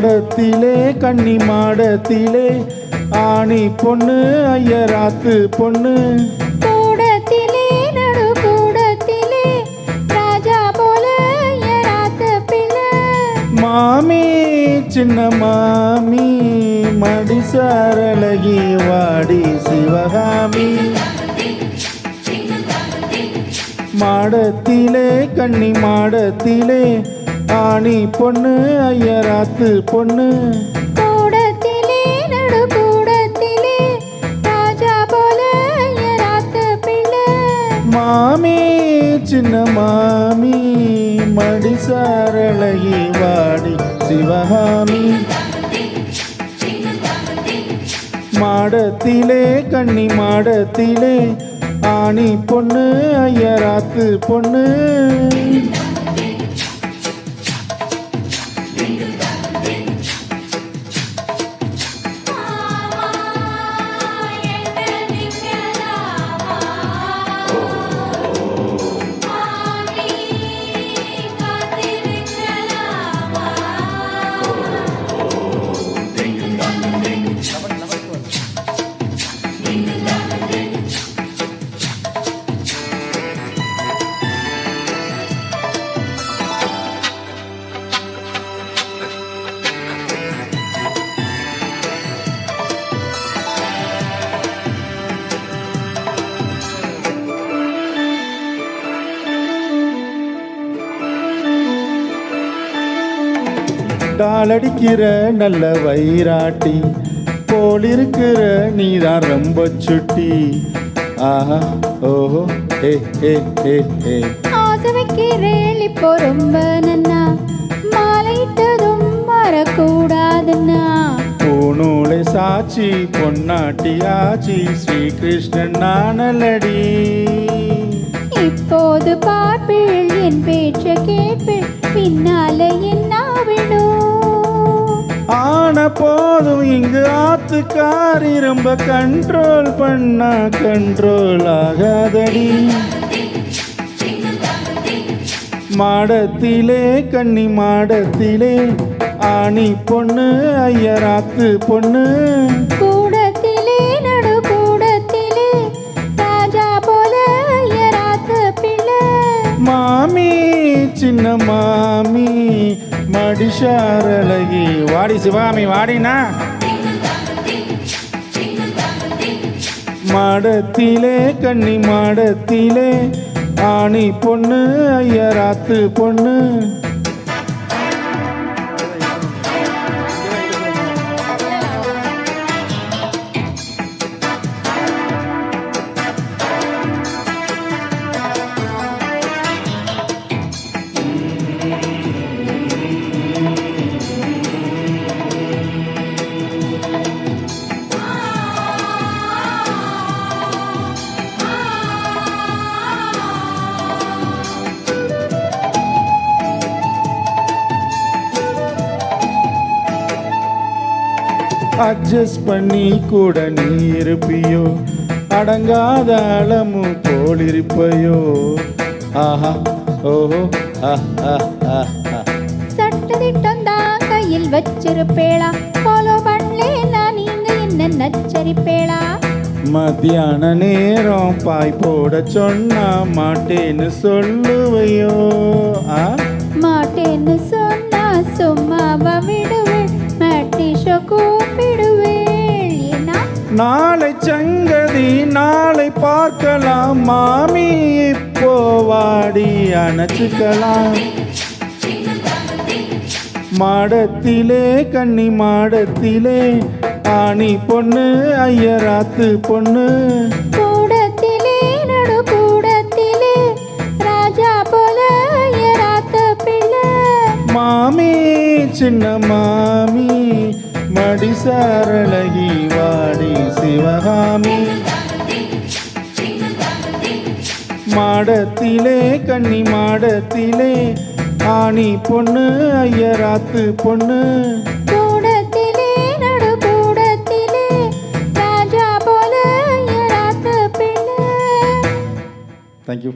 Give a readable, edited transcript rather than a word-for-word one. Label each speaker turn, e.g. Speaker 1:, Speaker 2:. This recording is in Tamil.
Speaker 1: மாடத்திலே கன்னி மாடத்திலே ஆணி பொண்ணு ஐயராத்து பொண்ணு
Speaker 2: கூடத்திலே நடு கூடத்திலே ராஜா போல ஐயராத்து பிள்ளை
Speaker 1: மாமி சின்ன மாமி மடிசாரழகி வாடி சிவகாமி மாடத்திலே கன்னி மாடத்திலே ஆணி பொண்ணு ஐயராத்து பொண்ணு
Speaker 2: கூடத்திலே நடு கூடத்திலே ராஜா போல ஐயராத்து பிள்ளை
Speaker 1: மாமி சின்ன மாமி மடிசாரழகி வாடி சிவகாமி மாடத்திலே கன்னி மாடத்திலே ஆணி பொண்ணு ஐயராத்து பொண்ணு டாலடிக்கிற நல்ல வைராட்டி போலிருக்கிற நீதான் ரொம்ப சுட்டி ஆஹா ஓஹோ ஹே ஹே ஹே ஹே
Speaker 2: ஆசை வைக்கிறேள் இப்போ ரொம்ப நன்னா மாலையிட்டதும் வரக்கூடாதுன்னா
Speaker 1: பூநூலை சாட்சி பொன்னாட்டி ஆச்சி ஸ்ரீகிருஷ்ணன் நானலடி
Speaker 2: இப்போது பார்ப்பேள் என் பேச்ச கேட்பேள் பின்னால என்ன விடும்
Speaker 1: ஆன போதும் இங்கு ஆத்துக்காரி ரொம்ப கண்ட்ரோல் பண்ணா கண்ட்ரோல் ஆகாதடி மாடத்திலே கன்னி மாடத்திலே ஆணி பொண்ணு ஐயராத்து பொண்ணு
Speaker 2: கூடத்திலே நடு கூடத்திலே ராஜா போல ஐயராத்து பிள்ளை
Speaker 1: மாமி சின்ன மாமி மடிசாரழகி வாடி சிவாமி வாடினா மாடத்திலே கன்னி மாடத்திலே ஆணி பொண்ணு ஐயராத்து பொண்ணு அட்ஜஸ்ட் பண்ணி கூட நீ இருப்பியோ அடங்காத அளமு போலிருப்பையோ ஆஹா ஓஹோ
Speaker 2: சட்டதிட்டம் தான் கையில் வச்சிருப்பேளா ஃபாலோ பண்ணலேன்னா நீங்க என்ன நச்சரிப்பேளா
Speaker 1: மத்தியான நேரம் பாய் போட சொன்னா மாட்டேன்னு சொல்லுவையோ
Speaker 2: மாட்டேன்னு சொன்னா சும்மாவா விடுவேள் மேட்டிஷோ கூப்பிடுவேள் ஏன்னா
Speaker 1: நாளை சங்கதி நாளை பார்க்கலாம் மாமி இப்போ வாடி அணைச்சுக்கலாம் மாடத்திலே கன்னி மாடத்திலே ஆணி பொண்ணு ஐயராத்து பொண்ணு
Speaker 2: கூடத்திலே நடு கூடத்திலே ராஜா போல ஐயராத்து பிள்ளை
Speaker 1: மாமி சின்ன மாமி மடிசாரழகி வாடி சிவகாமி மாடத்திலே கன்னி மாடத்திலே ஆணி பொண்ணு ஐயராத்து பொண்ணு
Speaker 2: கூடத்திலே நடு கூடத்திலே ராஜா போல ஐயராத்து பிள்ளை
Speaker 1: தேங்க்யூ